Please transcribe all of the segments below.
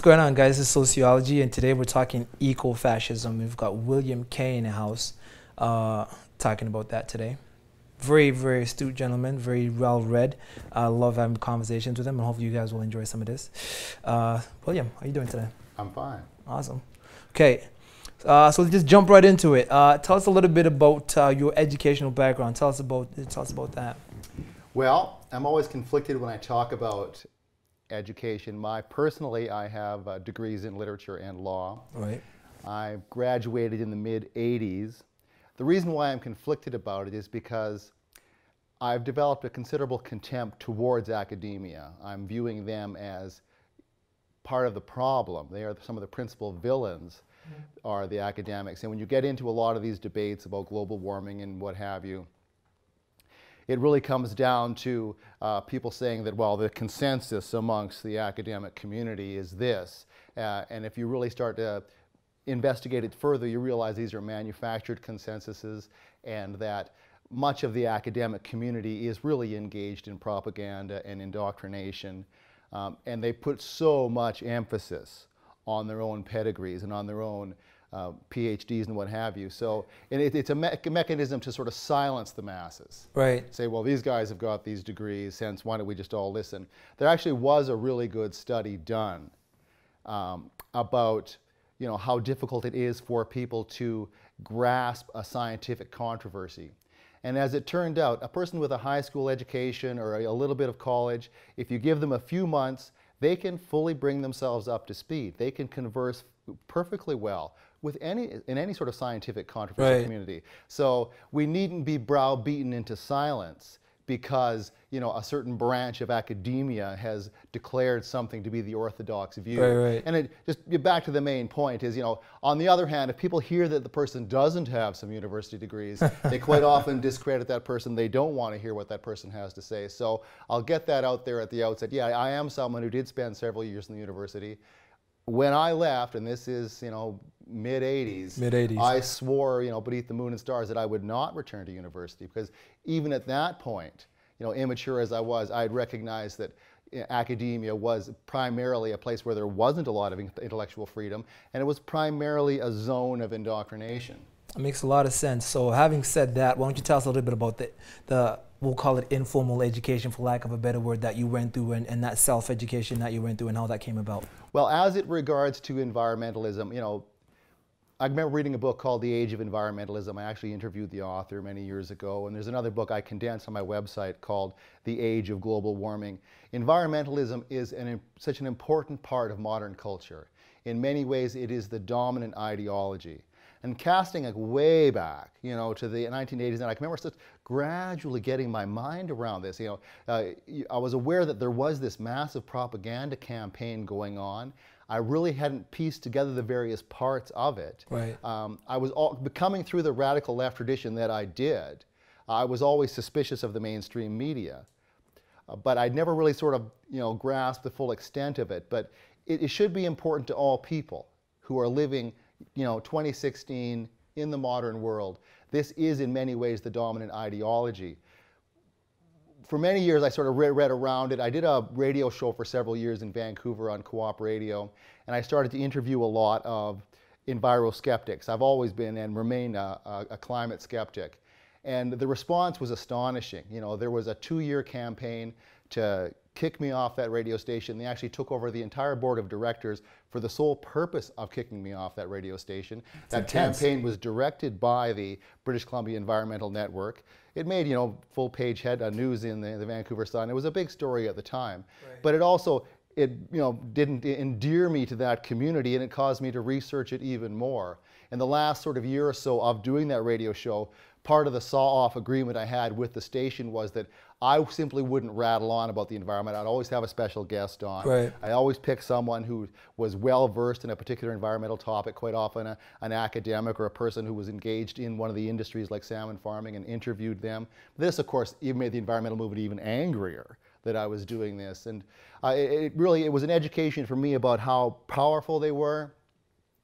going on, guys? This is Sociology, and today we're talking ecofascism. We've got William K in the house talking about that today. Very, very astute gentleman, very well read. I love having conversations with him, and hopefully you guys will enjoy some of this. William, how are you doing today? I'm fine. Awesome. Okay, so let's just jump right into it. Tell us a little bit about your educational background. Tell us about that. Well, I'm always conflicted when I talk about education. Personally, I have degrees in literature and law. Right. I graduated in the mid-'80s. The reason why I'm conflicted about it is because I've developed a considerable contempt towards academia. I'm viewing them as part of the problem. They are some of the principal villains, are the academics. And when you get into a lot of these debates about global warming and what have you, it really comes down to people saying that, well, the consensus amongst the academic community is this. And if you really start to investigate it further, you realize these are manufactured consensuses, and that much of the academic community is really engaged in propaganda and indoctrination. And they put so much emphasis on their own pedigrees and on their own PhDs and what have you. So it's a mechanism to sort of silence the masses. Right. Say, well, these guys have got these degrees, hence why don't we just all listen? There actually was a really good study done about how difficult it is for people to grasp a scientific controversy. And as it turned out, a person with a high school education or a little bit of college, if you give them a few months, they can fully bring themselves up to speed. They can converse perfectly well with in any sort of scientific controversial community. So we needn't be browbeaten into silence because a certain branch of academia has declared something to be the orthodox view. Right. And back to the main point is, on the other hand, if people hear that the person doesn't have some university degrees, they quite often discredit that person. They don't want to hear what that person has to say. So I'll get that out there at the outset. Yeah, I am someone who did spend several years in the university. When I left, and this is, mid-'80s, I swore, beneath the moon and stars that I would not return to university, because even at that point, immature as I was, I'd recognized that academia was primarily a place where there wasn't a lot of intellectual freedom, and it was primarily a zone of indoctrination. It makes a lot of sense. So having said that, why don't you tell us a little bit about the we'll call it informal education, for lack of a better word, that you went through, and that self-education that you went through, and how that came about? Well, as it regards to environmentalism, I remember reading a book called The Age of Environmentalism. I actually interviewed the author many years ago, and there's another book I condensed on my website called The Age of Global Warming. Environmentalism is such an important part of modern culture. In many ways, it is the dominant ideology. And casting it way back, to the 1980s, and I can remember just gradually getting my mind around this. I was aware that there was this massive propaganda campaign going on. I really hadn't pieced together the various parts of it. Right. I was coming through the radical left tradition that I did. I was always suspicious of the mainstream media, but I'd never really sort of, grasped the full extent of it. But it should be important to all people who are living 2016 in the modern world. This is in many ways the dominant ideology. For many years I sort of read around it. I did a radio show for several years in Vancouver on Co-op Radio, and I started to interview a lot of enviro-skeptics. I've always been and remain a climate skeptic. And the response was astonishing. There was a 2-year campaign to kick me off that radio station. They actually took over the entire board of directors for the sole purpose of kicking me off that radio station. That campaign was directed by the British Columbia Environmental Network. It made, full-page news in the Vancouver Sun. It was a big story at the time. Right. But it also, didn't endear me to that community, and it caused me to research it even more. In the last sort of year or so of doing that radio show, part of the saw-off agreement I had with the station was that I simply wouldn't rattle on about the environment. I'd always have a special guest on. Right. I always pick someone who was well-versed in a particular environmental topic, quite often an academic or a person who was engaged in one of the industries like salmon farming, and interviewed them. This, of course, even made the environmental movement even angrier that I was doing this. And it was an education for me about how powerful they were,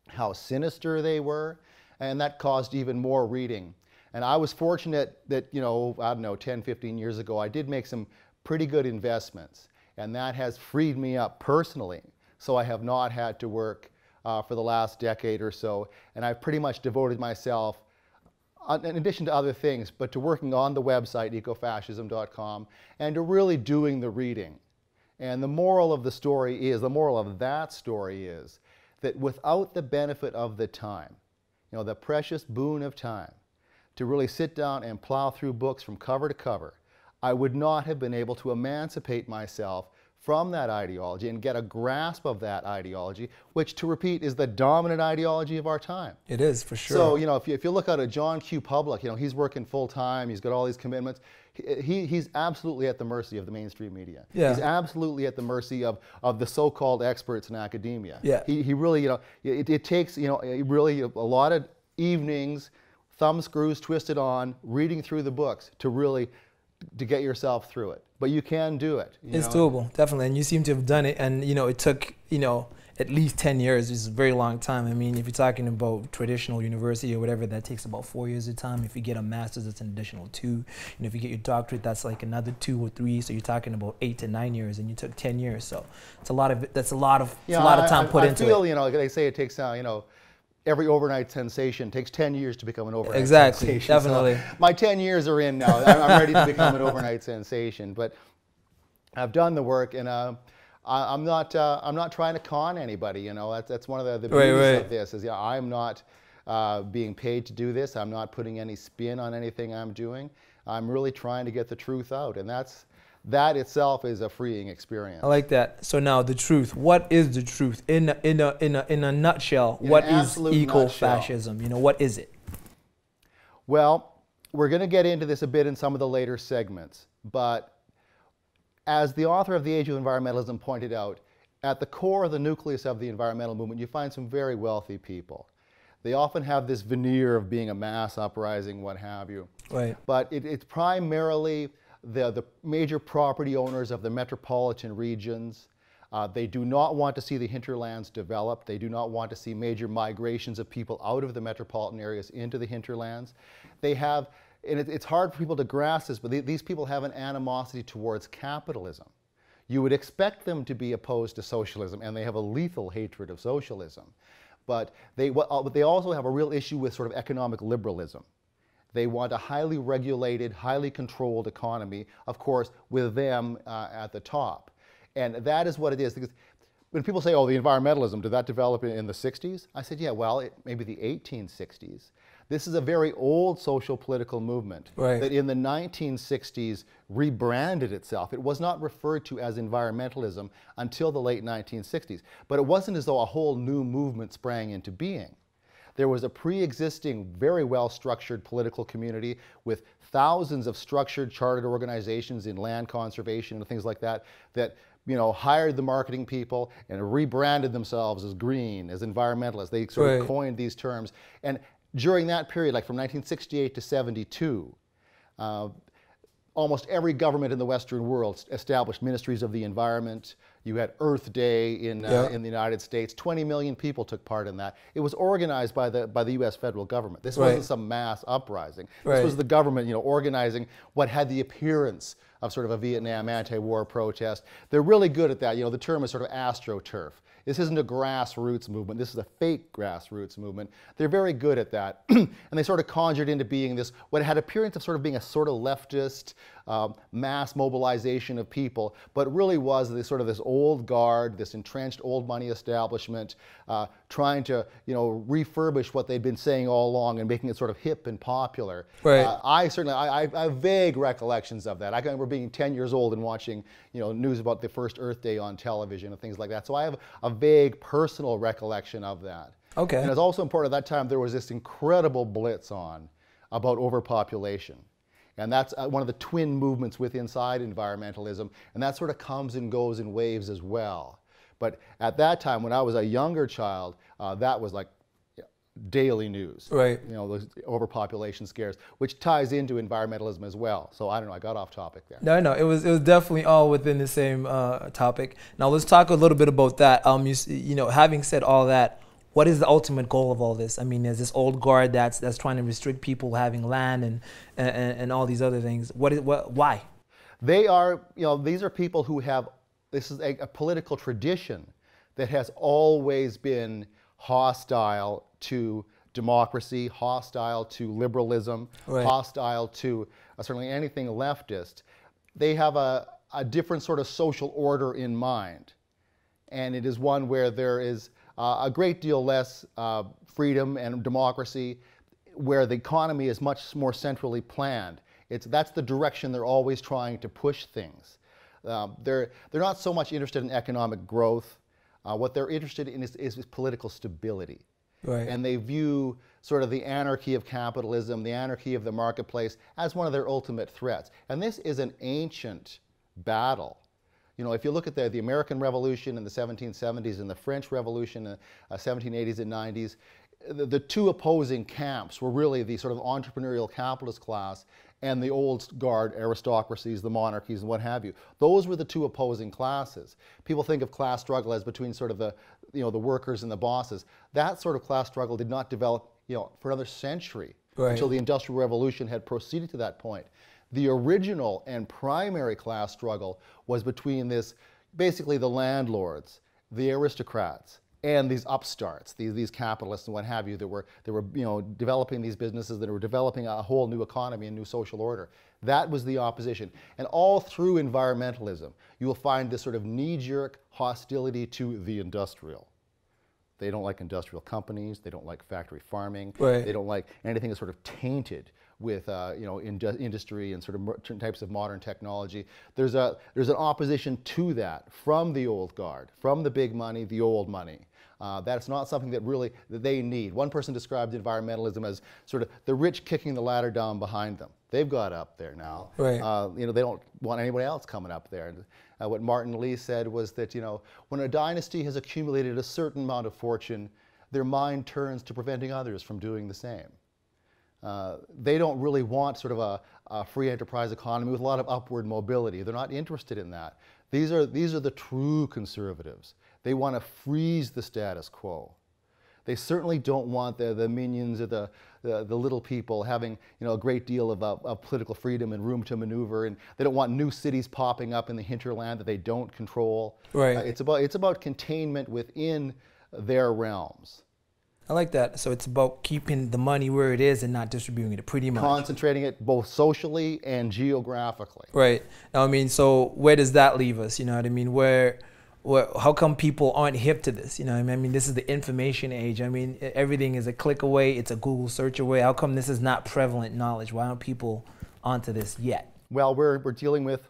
how sinister they were, and that caused even more reading. And I was fortunate that, I don't know, 10, 15 years ago, I did make some pretty good investments. And that has freed me up personally so I have not had to work for the last decade or so, and I've pretty much devoted myself, in addition to other things, but to working on the website, ecofascism.com, and to really doing the reading. And the moral of the story is, the moral of that story is, that without the benefit of the time, the precious boon of time, to really sit down and plow through books from cover to cover, I would not have been able to emancipate myself from that ideology and get a grasp of that ideology, which, to repeat, is the dominant ideology of our time. It is, for sure. So, if you look at John Q. Public, he's working full time, he's got all these commitments. He's absolutely at the mercy of the mainstream media. Yeah. He's absolutely at the mercy of the so-called experts in academia. Yeah. He really, it takes, really a lot of evenings, thumb screws twisted on, reading through the books to get yourself through it. But you can do it. It's doable, definitely. And you seem to have done it. And, it took, at least 10 years, which is a very long time. I mean, if you're talking about traditional university or whatever, that takes about 4 years of time. If you get a master's, it's an additional 2. If you get your doctorate, that's like another 2 or 3. So you're talking about 8 to 9 years, and you took 10 years. So it's a lot of, that's a lot of time put into it. I feel, they say it takes, every overnight sensation takes 10 years to become an overnight sensation. Exactly, definitely. So my 10 years are in now. I'm ready to become an overnight sensation. But I've done the work, and I'm not trying to con anybody. That's one of the beauties of this. Is I'm not being paid to do this. I'm not putting any spin on anything I'm doing. I'm really trying to get the truth out, and that itself is a freeing experience. I like that. So now the truth. What is the truth in a nutshell? What is ecofascism? What is it? Well, we're going to get into this a bit in some of the later segments, but as the author of The Age of Environmentalism pointed out, at the core of the nucleus of the environmental movement, you find some very wealthy people. They often have this veneer of being a mass uprising, what have you. Right. But it's primarily the major property owners of the metropolitan regions. They do not want to see the hinterlands developed. They do not want to see major migrations of people out of the metropolitan areas into the hinterlands. They have, and it's hard for people to grasp this, but these people have an animosity towards capitalism. You would expect them to be opposed to socialism, and they have a lethal hatred of socialism. But they also have a real issue with sort of economic liberalism. They want a highly regulated, highly controlled economy, of course, with them at the top. And that is what it is. Because when people say, oh, the environmentalism, did that develop in the 60s? I said, yeah, well, maybe the 1860s. This is a very old social political movement that in the 1960s rebranded itself. It was not referred to as environmentalism until the late 1960s. But it wasn't as though a whole new movement sprang into being. There was a pre-existing, very well-structured political community with thousands of structured chartered organizations in land conservation and things like that, that hired the marketing people and rebranded themselves as green, as environmentalists. They sort of coined these terms. And during that period, like from 1968 to 72, almost every government in the Western world established ministries of the environment. You had Earth Day in the United States. 20 million people took part in that. It was organized by the U.S. federal government. This wasn't some mass uprising. This was the government, organizing what had the appearance of sort of a Vietnam anti-war protest. They're really good at that. The term is sort of astroturf. This isn't a grassroots movement. This is a fake grassroots movement. They're very good at that. And they sort of conjured into being this, what had appearance of sort of being a sort of leftist mass mobilization of people, but really was this sort of this old guard, this entrenched old money establishment, trying to, refurbish what they'd been saying all along and making it sort of hip and popular. I have vague recollections of that. I can remember being 10 years old and watching, news about the first Earth Day on television and things like that. So I have a vague personal recollection of that. Okay. And it's also important at that time there was this incredible blitz on about overpopulation. And that's one of the twin movements inside environmentalism. And that sort of comes and goes in waves as well. But at that time, when I was a younger child, that was like daily news. Those overpopulation scares, which ties into environmentalism as well. So I don't know, I got off topic there. No, it was definitely all within the same topic. Now let's talk a little bit about that. Having said all that, what is the ultimate goal of all this? I mean, there's this old guard that's trying to restrict people having land and all these other things. Why? They are, these are people who have, this is a political tradition that has always been hostile to democracy, hostile to liberalism, Right. hostile to certainly anything leftist. They have a different sort of social order in mind. And it is one where there is a great deal less freedom and democracy, where the economy is much more centrally planned. That's the direction they're always trying to push things. They're not so much interested in economic growth. What they're interested in is political stability. Right. And they view sort of the anarchy of capitalism, the anarchy of the marketplace, as one of their ultimate threats. And this is an ancient battle. You know, if you look at the American Revolution in the 1770s and the French Revolution in the 1780s and 90s, the two opposing camps were really the sort of entrepreneurial capitalist class and the old guard aristocracies, the monarchies, and what have you. Those were the two opposing classes. People think of class struggle as between sort of the workers and the bosses. That sort of class struggle did not develop, for another century, Right. until the Industrial Revolution had proceeded to that point. The original and primary class struggle was between basically the landlords, the aristocrats, and these upstarts, these capitalists and what have you, that were developing these businesses, that were developing a whole new economy and new social order. That was the opposition. And all through environmentalism, you will find this sort of knee-jerk hostility to the industrial. They don't like industrial companies. They don't like factory farming. Right. They don't like anything that's sort of tainted with industry and sort of types of modern technology. There's an opposition to that from the old guard, from the big money, the old money. That's not something that they need. One person described environmentalism as sort of the rich kicking the ladder down behind them. They've got up there now. Right. They don't want anybody else coming up there. What Martin Lee said was that when a dynasty has accumulated a certain amount of fortune, their mind turns to preventing others from doing the same. They don't really want sort of a free enterprise economy with a lot of upward mobility. They're not interested in that. These are the true conservatives. They want to freeze the status quo. They certainly don't want the minions or the little people having a great deal of political freedom and room to maneuver, and they don't want new cities popping up in the hinterland that they don't control. Right. It's about containment within their realms. I like that. So it's about keeping the money where it is and not distributing it, pretty much. Concentrating it both socially and geographically. Right. Now, I mean, so where does that leave us? You know what I mean? How come people aren't hip to this? You know what I mean? This is the information age. I mean, everything is a click away. It's a Google search away. How come this is not prevalent knowledge? Why aren't people onto this yet? Well, we're dealing with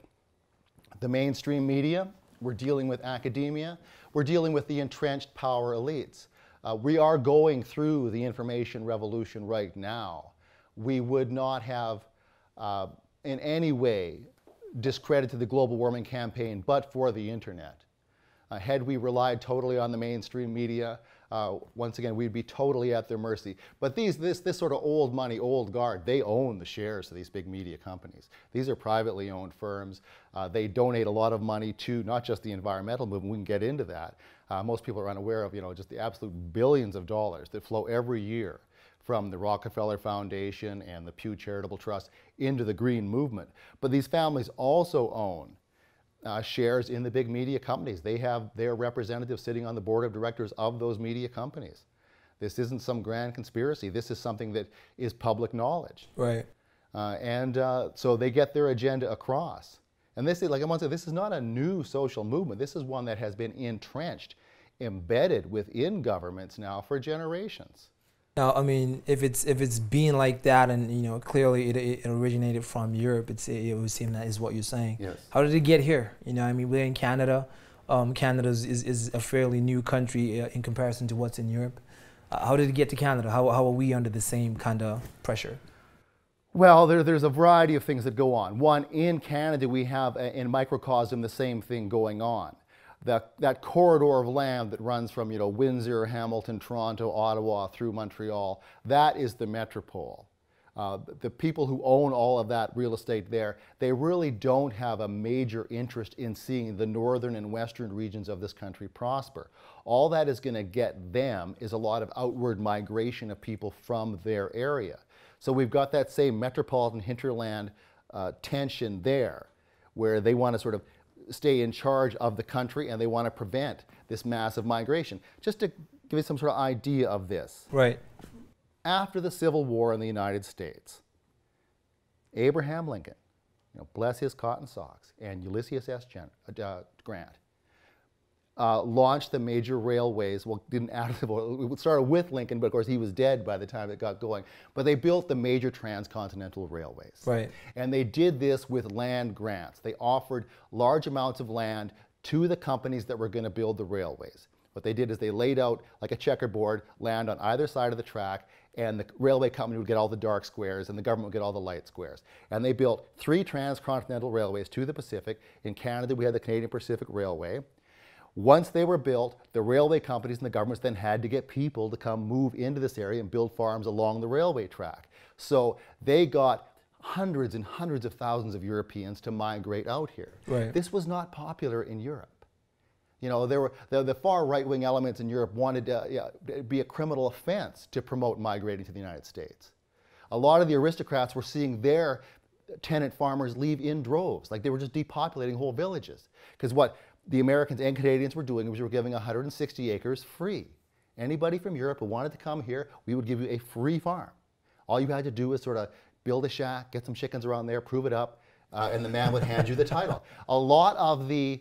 the mainstream media. We're dealing with academia. We're dealing with the entrenched power elites. We are going through the information revolution right now. We would not have in any way discredited the global warming campaign but for the internet. Had we relied totally on the mainstream media, once again, we'd be totally at their mercy. But this sort of old money, old guard, they own the shares of these big media companies. These are privately owned firms. They donate a lot of money to not just the environmental movement. We can get into that. Most people are unaware of just the absolute billions of dollars that flow every year from the Rockefeller Foundation and the Pew Charitable Trust into the green movement. But these families also own shares in the big media companies. They have their representatives sitting on the board of directors of those media companies. This isn't some grand conspiracy. This is something that is public knowledge. Right. So they get their agenda across. And this is, like I want to say, this is not a new social movement. This is one that has been entrenched, embedded within governments now for generations. Now, I mean, if it's being like that, and clearly it originated from Europe, it would seem that is what you're saying. Yes. How did it get here? I mean, we're in Canada. Canada is a fairly new country in comparison to what's in Europe. How did it get to Canada? How are we under the same kind of pressure? Well, there's a variety of things that go on. One, in Canada, we have in microcosm the same thing going on. That corridor of land that runs from Windsor, Hamilton, Toronto, Ottawa through Montreal, that is the metropole. The people who own all of that real estate there, they really don't have a major interest in seeing the northern and western regions of this country prosper. All that is going to get them is a lot of outward migration of people from their area. So we've got that same metropolitan hinterland tension there, where they want to sort of stay in charge of the country, and they want to prevent this massive migration. Just to give you some sort of idea of this. Right. After the Civil War in the United States, Abraham Lincoln, bless his cotton socks, and Ulysses S. Grant launched the major railways. Well, it started with Lincoln, but of course he was dead by the time it got going. But they built the major transcontinental railways. Right. And they did this with land grants. They offered large amounts of land to the companies that were going to build the railways. What they did is they laid out like a checkerboard land on either side of the track, and the railway company would get all the dark squares and the government would get all the light squares. And they built 3 transcontinental railways to the Pacific. In Canada, we had the Canadian Pacific Railway. Once they were built, the railway companies and the governments then had to get people to come move into this area and build farms along the railway track. So they got hundreds and hundreds of thousands of Europeans to migrate out here. Right. This was not popular in Europe. There were the far right-wing elements in Europe wanted to be a criminal offense to promote migrating to the United States. A lot of the aristocrats were seeing their tenant farmers leave in droves, like they were just depopulating whole villages. Because what the Americans and Canadians were doing was we were giving 160 acres free. Anybody from Europe who wanted to come here, we would give you a free farm. All you had to do was sort of build a shack, get some chickens around there, prove it up, and the man would hand you the title. A lot of the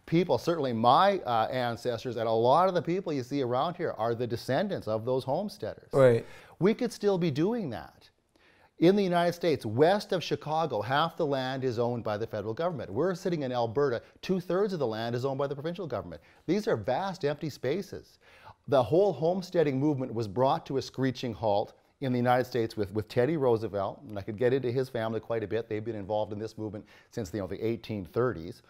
people, certainly my ancestors, and a lot of the people you see around here are the descendants of those homesteaders. Right. We could still be doing that. In the United States, west of Chicago, half the land is owned by the federal government. We're sitting in Alberta, 2/3 of the land is owned by the provincial government. These are vast empty spaces. The whole homesteading movement was brought to a screeching halt in the United States with Teddy Roosevelt, and I could get into his family quite a bit. They've been involved in this movement since the 1830s.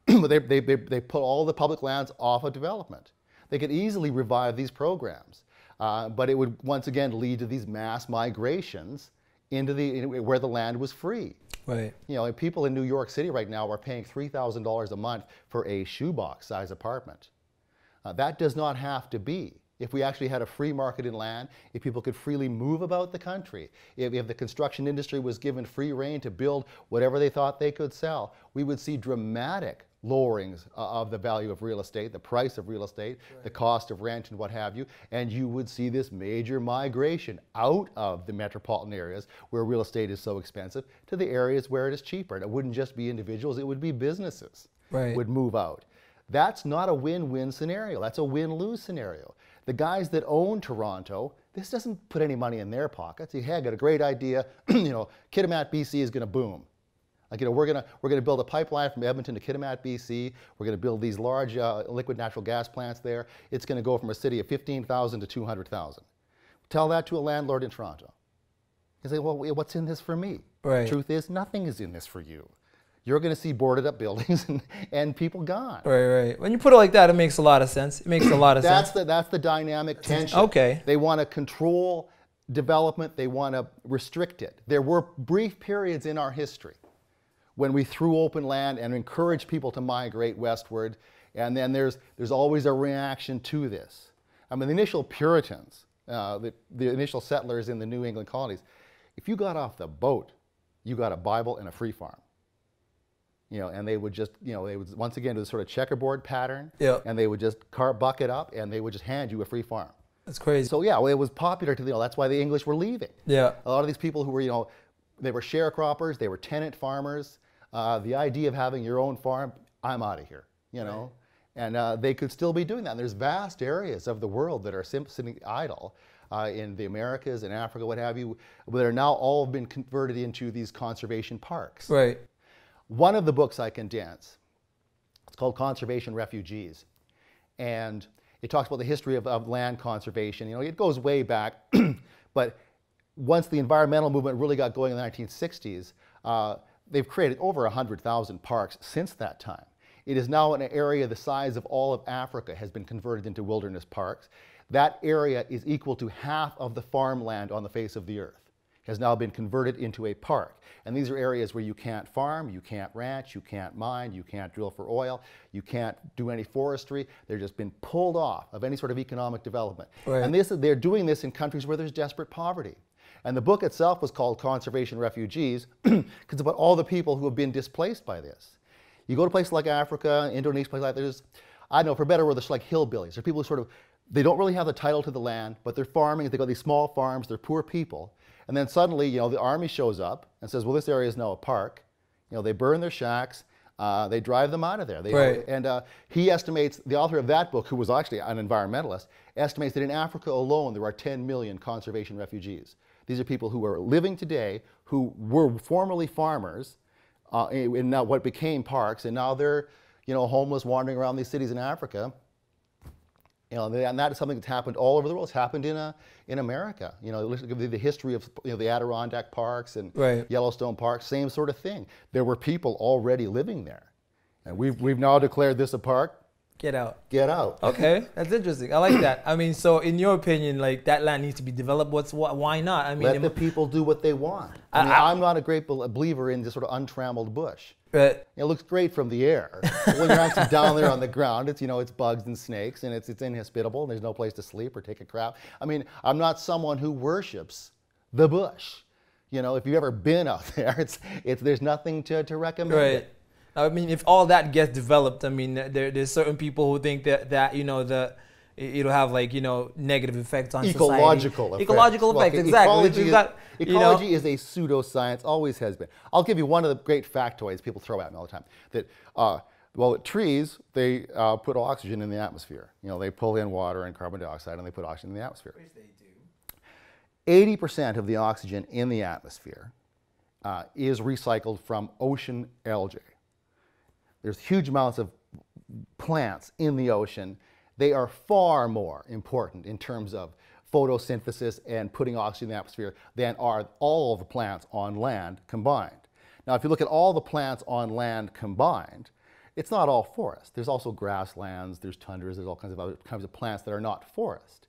They put all the public lands off of development. They could easily revive these programs. But it would once again lead to these mass migrations into where the land was free. Right. People in New York City right now are paying $3,000 a month for a shoebox-size apartment. That does not have to be. If we actually had a free market in land, if people could freely move about the country, if the construction industry was given free rein to build whatever they thought they could sell, we would see dramatic lowerings of the value of real estate, the price of real estate, right, the cost of rent and what have you, and you would see this major migration out of the metropolitan areas where real estate is so expensive to the areas where it is cheaper. And it wouldn't just be individuals, it would be businesses would move out. That's not a win-win scenario, that's a win-lose scenario. The guys that own Toronto, this doesn't put any money in their pockets. Hey, I got a great idea, Kitimat, BC is gonna boom. Like, we're gonna build a pipeline from Edmonton to Kitimat, BC. We're gonna build these large liquid natural gas plants there. It's gonna go from a city of 15,000 to 200,000. Tell that to a landlord in Toronto. You say, well, what's in this for me? Right. The truth is, nothing is in this for you. You're gonna see boarded up buildings and people gone. Right. When you put it like that, it makes a lot of sense. It makes a lot of sense. That's the dynamic tension. Okay. They wanna control development, they wanna restrict it. There were brief periods in our history when we threw open land and encouraged people to migrate westward, and then there's always a reaction to this. I mean, the initial Puritans, the initial settlers in the New England colonies, if you got off the boat, you got a Bible and a free farm. And they would just, they would once again do this sort of checkerboard pattern, and they would just bucket up, and they would just hand you a free farm. That's crazy. So yeah, it was popular to, that's why the English were leaving. Yeah. A lot of these people who were, they were sharecroppers, they were tenant farmers. The idea of having your own farm, I'm out of here, Right. And they could still be doing that. And there's vast areas of the world that are sitting idle in the Americas and Africa, what have you, that are now all been converted into these conservation parks. Right. One of the books I condense, it's called Conservation Refugees. And it talks about the history of land conservation. It goes way back, but once the environmental movement really got going in the 1960s, they've created over 100,000 parks since that time. It is now an area the size of all of Africa has been converted into wilderness parks. That area is equal to half of the farmland on the face of the earth, has now been converted into a park. And these are areas where you can't farm, you can't ranch, you can't mine, you can't drill for oil, you can't do any forestry. They've just been pulled off of any sort of economic development. Right. And they're doing this in countries where there's desperate poverty. And the book itself was called Conservation Refugees because it's about all the people who have been displaced by this. You go to places like Africa, Indonesia, places like there's, I don't know, for better or worse, there's like hillbillies. They're people who sort of, they don't really have the title to the land, but they're farming. They've got these small farms. They're poor people. And then suddenly, you know, the army shows up and says, well, this area is now a park. You know, they burn their shacks. They drive them out of there. Right. And he estimates, the author of that book, who was actually an environmentalist, estimates that in Africa alone there are 10 million conservation refugees. These are people who are living today, who were formerly farmers in now what became parks, and now they're, you know, homeless, wandering around these cities in Africa. You know, and that is something that's happened all over the world. It's happened in America. You know, look at the history of, you know, the Adirondack parks and Right. Yellowstone parks, same sort of thing. There were people already living there. And we've now declared this a park. Get out. Get out. Okay, that's interesting. I like that. I mean, so in your opinion, like that land needs to be developed. Why not? I mean, Let the people do what they want. I'm not a great believer in this sort of untrammeled bush. It looks great from the air. But when you're actually down there on the ground, it's, you know, it's bugs and snakes, and it's inhospitable, and there's no place to sleep or take a crap. I mean, I'm not someone who worships the bush. You know, if you've ever been out there, there's nothing to recommend. Right. It. I mean, if all that gets developed, I mean, there's certain people who think that you know it'll have, like, you know, negative effects on ecological society. Effects. Ecological effects, exactly. Ecology is a pseudoscience, always has been. I'll give you one of the great factoids people throw at me all the time. That well, trees, they put oxygen in the atmosphere. You know, they pull in water and carbon dioxide, and they put oxygen in the atmosphere. Which they do. 80% of the oxygen in the atmosphere is recycled from ocean algae. There's huge amounts of plants in the ocean. They are far more important in terms of photosynthesis and putting oxygen in the atmosphere than are all of the plants on land combined. Now, if you look at all the plants on land combined, it's not all forest. There's also grasslands, there's tundras, there's all kinds of other kinds of plants that are not forest.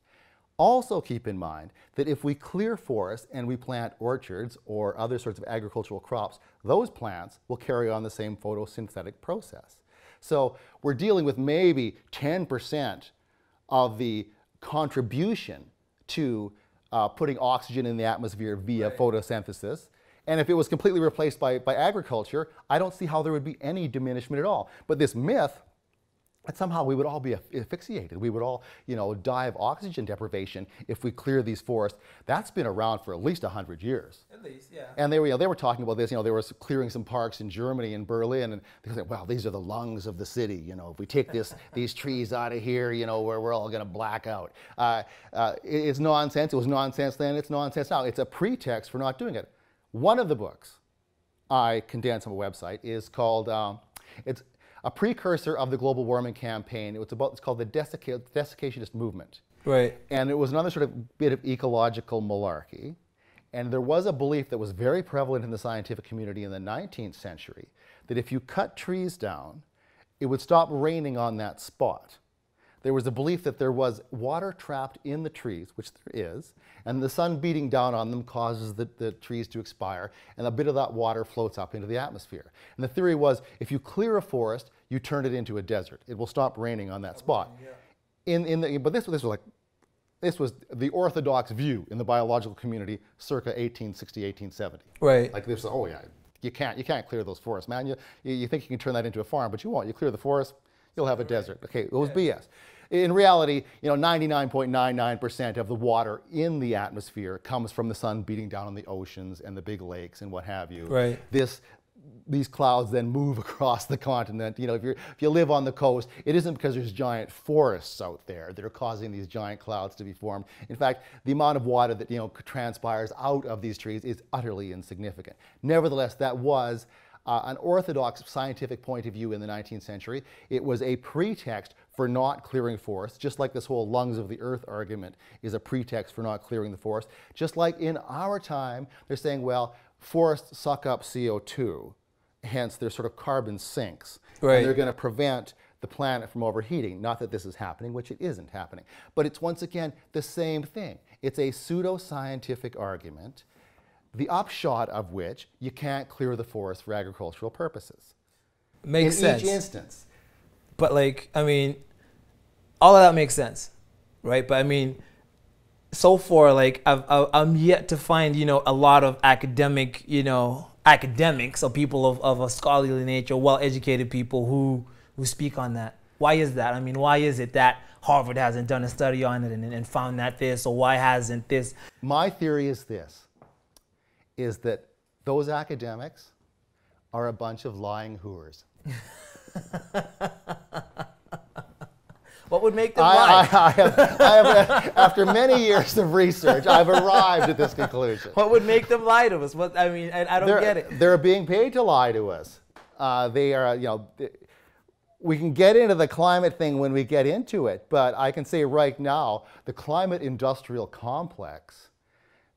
Also keep in mind that if we clear forests and we plant orchards or other sorts of agricultural crops, those plants will carry on the same photosynthetic process. So we're dealing with maybe 10% of the contribution to putting oxygen in the atmosphere via photosynthesis. And if it was completely replaced by agriculture, I don't see how there would be any diminishment at all. But this myth that somehow we would all be asphyxiated, we would all, you know, die of oxygen deprivation if we clear these forests, that's been around for at least 100 years. At least, yeah. And they were talking about this, you know, they were clearing some parks in Germany, in Berlin, and they said, well, these are the lungs of the city, you know, if we take these trees out of here, you know, we're all going to black out. It's nonsense. It was nonsense then, it's nonsense now. It's a pretext for not doing it. One of the books I condensed on a website is called, it's a precursor of the global warming campaign. It's called the desiccationist movement. Right. And it was another sort of bit of ecological malarkey. And there was a belief that was very prevalent in the scientific community in the 19th century that if you cut trees down, it would stop raining on that spot. There was a belief that there was water trapped in the trees, which there is, and the sun beating down on them causes the trees to expire, and a bit of that water floats up into the atmosphere. And the theory was, if you clear a forest, you turn it into a desert. It will stop raining on that spot. Yeah. But this was the orthodox view in the biological community circa 1860, 1870. Right. Like this, oh yeah, you can't clear those forests, man. You think you can turn that into a farm, but you won't. You clear the forest, you'll have a desert. Okay, it was BS. In reality, you know, 99.99% of the water in the atmosphere comes from the sun beating down on the oceans and the big lakes and what have you. Right. These clouds then move across the continent. You know, if you live on the coast, it isn't because there's giant forests out there that are causing these giant clouds to be formed. In fact, the amount of water that, you know, transpires out of these trees is utterly insignificant. Nevertheless, that was an orthodox scientific point of view in the 19th century. It was a pretext for not clearing forests, just like this whole lungs of the earth argument is a pretext for not clearing the forest. Just like in our time, they're saying, well, forests suck up CO2, hence their sort of carbon sinks. Right. And they're going to prevent the planet from overheating. Not that this is happening, which it isn't happening. But it's once again the same thing. It's a pseudo-scientific argument, the upshot of which you can't clear the forest for agricultural purposes. Makes sense. In each instance. But, like, I mean, all of that makes sense, right? But I mean, so far, like I'm yet to find, a lot of academic, academics or people of a scholarly nature, well-educated people who speak on that. Why is that? I mean, why is it that Harvard hasn't done a study on it and found that this, or why hasn't this? My theory is this, is that those academics are a bunch of lying hooers. What would make them lie? After many years of research, I've arrived at this conclusion. What would make them lie to us? What, I mean, I don't get it. They're being paid to lie to us. They are, we can get into the climate thing when we get into it, but I can say right now, the climate industrial complex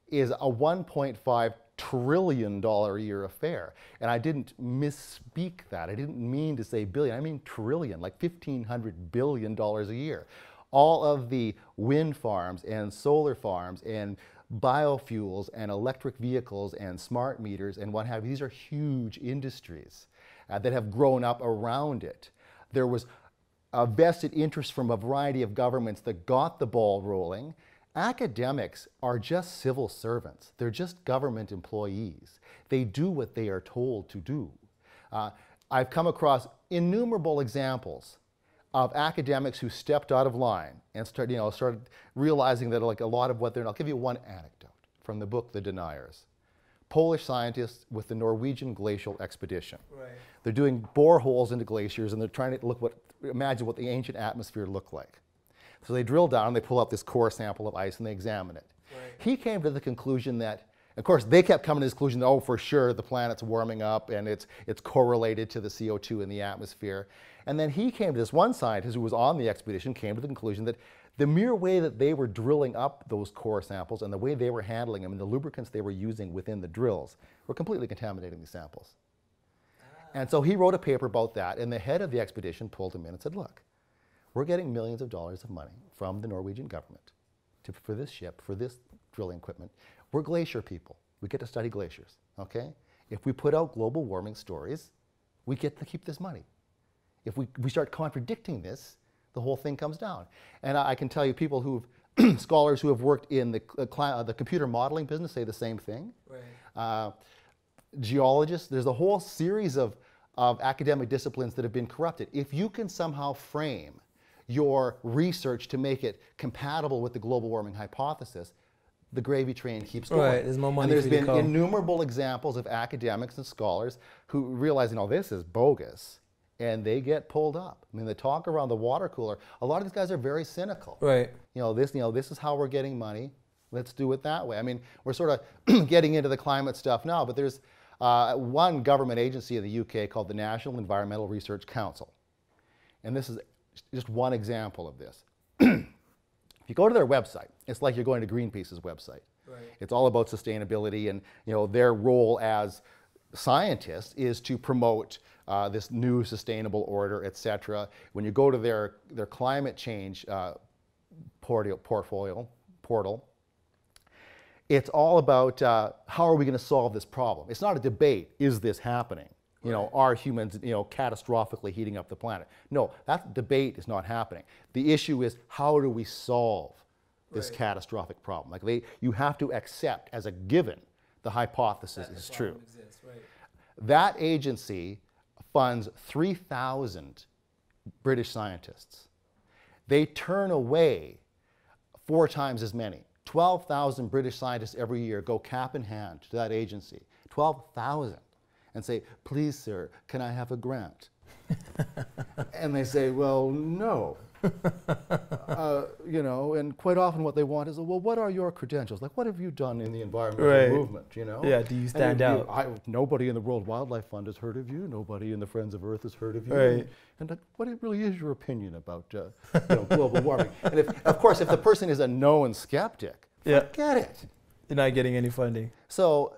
is a $1.5 trillion a year affair. And I didn't misspeak that. I didn't mean to say billion. I mean trillion, like $1,500 billion a year. All of the wind farms and solar farms and biofuels and electric vehicles and smart meters and what have you, these are huge industries that have grown up around it. There was a vested interest from a variety of governments that got the ball rolling. Academics are just civil servants. They're just government employees. They do what they are told to do. I've come across innumerable examples of academics who stepped out of line and started realizing that like a lot of what they're, I'll give you one anecdote from the book, The Deniers. Polish scientists with the Norwegian glacial expedition. Right. They're doing boreholes into glaciers and they're trying to imagine what the ancient atmosphere looked like. So they drill down and they pull up this core sample of ice and they examine it. Right. He came to the conclusion that, of course, they kept coming to this conclusion that, oh, for sure, the planet's warming up and it's correlated to the CO2 in the atmosphere. And then he came to this one scientist who was on the expedition, came to the conclusion that the mere way that they were drilling up those core samples and the way they were handling them and the lubricants they were using within the drills were completely contaminating these samples. And so he wrote a paper about that, and the head of the expedition pulled him in and said, look, we're getting millions of dollars of money from the Norwegian government for this ship, for this drilling equipment. We're glacier people. We get to study glaciers, okay? If we put out global warming stories, we get to keep this money. If we start contradicting this, the whole thing comes down. And I can tell you people who've, scholars who have worked in the computer modeling business say the same thing. Right. Geologists, there's a whole series of academic disciplines that have been corrupted. If you can somehow frame your research to make it compatible with the global warming hypothesis, the gravy train keeps going. Right, there's more money. And there's been innumerable examples of academics and scholars who realize, this is bogus, and they get pulled up. I mean, the talk around the water cooler, a lot of these guys are very cynical. Right. This is how we're getting money. Let's do it that way. I mean, we're sort of getting into the climate stuff now, but there's one government agency in the UK called the National Environmental Research Council. And this is just one example of this. If you go to their website, it's like you're going to Greenpeace's website. Right. It's all about sustainability, and their role as scientists is to promote this new sustainable order, et cetera. When you go to their climate change portal, it's all about how are we going to solve this problem. It's not a debate, is this happening? Are humans, catastrophically heating up the planet? No, that debate is not happening. The issue is, how do we solve this catastrophic problem? Like you have to accept as a given the hypothesis is true. Exists, right. That agency funds 3,000 British scientists. They turn away 4 times as many. 12,000 British scientists every year go cap in hand to that agency. 12,000. And say, please, sir, can I have a grant? And they say, well, no. And quite often what they want is, well, what are your credentials? Like, what have you done in the environmental movement, Yeah, do you stand out? Nobody in the World Wildlife Fund has heard of you. Nobody in the Friends of Earth has heard of you. Right. And what really is your opinion about global warming? And of course, if the person is a known skeptic, forget it. You're not getting any funding. So,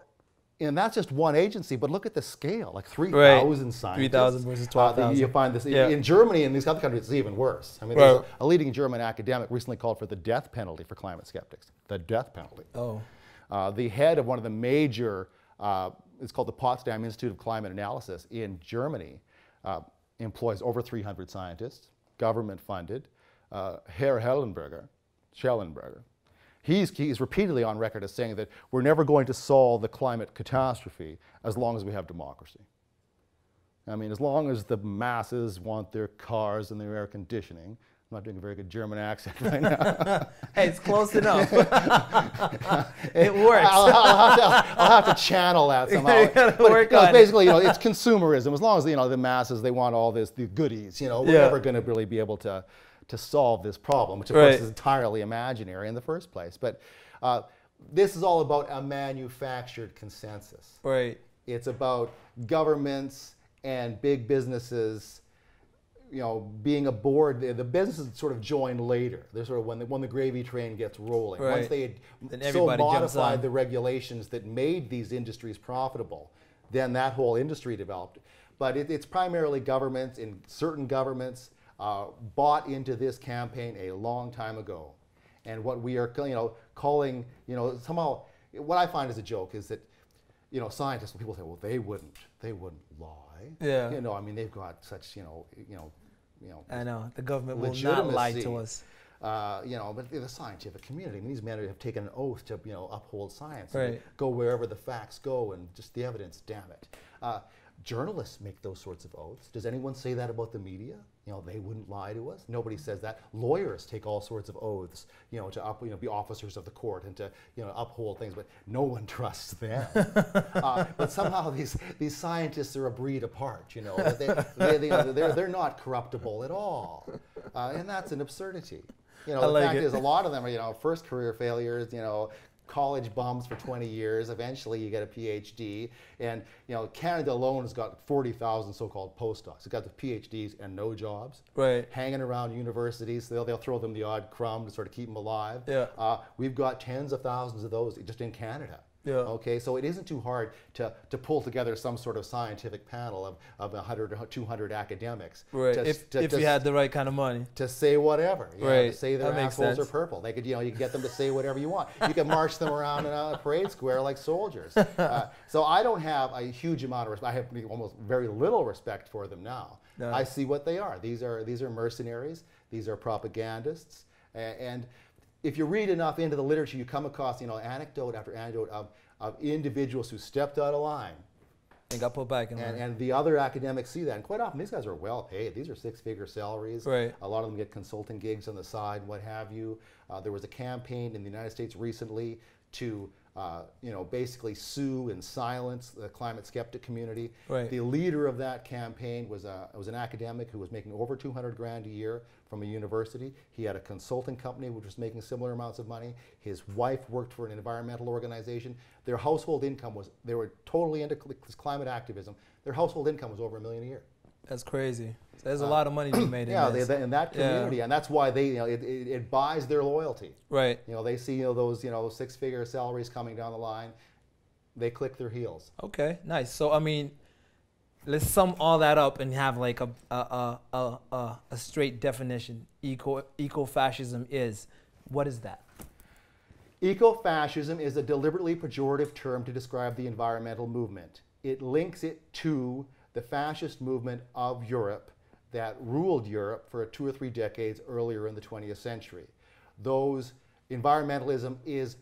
and that's just one agency, but look at the scale, like 3,000 scientists. 3,000 versus 12,000. You find this in Germany and these other countries, it's even worse. I mean, there's a leading German academic recently called for the death penalty for climate skeptics. The death penalty. Oh. The head of one of the major, it's called the Potsdam Institute of Climate Analysis in Germany, employs over 300 scientists, government funded. Herr Schellenberger, he's repeatedly on record as saying that we're never going to solve the climate catastrophe as long as we have democracy. I mean, as long as the masses want their cars and their air conditioning. I'm not doing a very good German accent right now. Hey, it's close enough. It works. I'll have to channel that somehow. You gotta But, work you know, on it. basically, you know, it's consumerism. As long as, you know, the masses, they want all this, the goodies, you know, we're never going to really be able to solve this problem, which of course is entirely imaginary in the first place. But this is all about a manufactured consensus. Right. It's about governments and big businesses, you know, being aboard. The businesses sort of join later. They're sort of when the gravy train gets rolling. Right. Once they Then had so everybody jumps modified on. the regulations that made these industries profitable, then that whole industry developed. But it's primarily governments, and certain governments bought into this campaign a long time ago. And what we are, you know, calling, you know, somehow, what I find as a joke is that, you know, scientists, people say, well, they wouldn't lie. Yeah. You know, I mean, they've got such, you know. I know the government will not lie to us. You know, but the scientific community, I mean, these men have taken an oath to, you know, uphold science, Right. and go wherever the facts go, and just the evidence. Damn it. Journalists make those sorts of oaths. Does anyone say that about the media? You know, they wouldn't lie to us. Nobody says that. Lawyers take all sorts of oaths, you know, to be officers of the court and to, you know, uphold things, but no one trusts them. But somehow these scientists are a breed apart. You know, they're not corruptible at all, and that's an absurdity. You know, the fact is, a lot of them are, you know, first career failures. You know, college bums for 20 years. Eventually, you get a PhD, and you know, Canada alone has got 40,000 so-called postdocs. It's got the PhDs and no jobs, Right. hanging around universities. They'll throw them the odd crumb to sort of keep them alive. Yeah. We've got tens of thousands of those just in Canada. Yeah. Okay, so it isn't too hard to pull together some sort of scientific panel of 100 or 200 academics. Right. If you had the right kind of money. To say whatever. You know, Right. to say their That makes assholes sense. are purple. They could, you know, you can get them to say whatever you want. You can march them around in a parade square like soldiers. So I don't have a huge amount of respect. I have almost very little respect for them now. No. I see what they are. These are mercenaries. These are propagandists. And if you read enough into the literature, you come across, you know, anecdote after anecdote of individuals who stepped out of line. And got put back in line. And the other academics see that. And quite often, these guys are well paid. These are six-figure salaries. Right. A lot of them get consulting gigs on the side, what have you. There was a campaign in the United States recently to you know, basically sue and silence the climate skeptic community. Right. The leader of that campaign was an academic who was making over 200 grand a year from a university. He had a consulting company which was making similar amounts of money. His wife worked for an environmental organization. Their household income was, they were totally into climate activism. Their household income was over $1 million a year. That's crazy. So there's a lot of money to be made Yeah, in this. in that community, and that's why they, you know, it buys their loyalty. Right. You know, they see, you know, those, you know, six-figure salaries coming down the line. They click their heels. Okay, nice. So I mean, let's sum all that up and have like a straight definition. Ecofascism is, what is that? Ecofascism is a deliberately pejorative term to describe the environmental movement. It links it to the fascist movement of Europe that ruled Europe for 2 or 3 decades earlier in the 20th century. Those environmentalism is,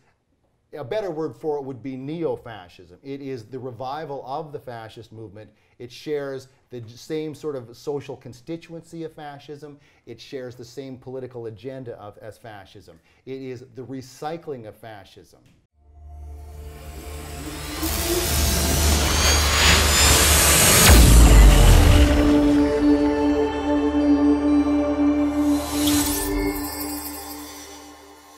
a better word for it would be neo-fascism. It is the revival of the fascist movement. It shares the same sort of social constituency of fascism. It shares the same political agenda as fascism. It is the recycling of fascism.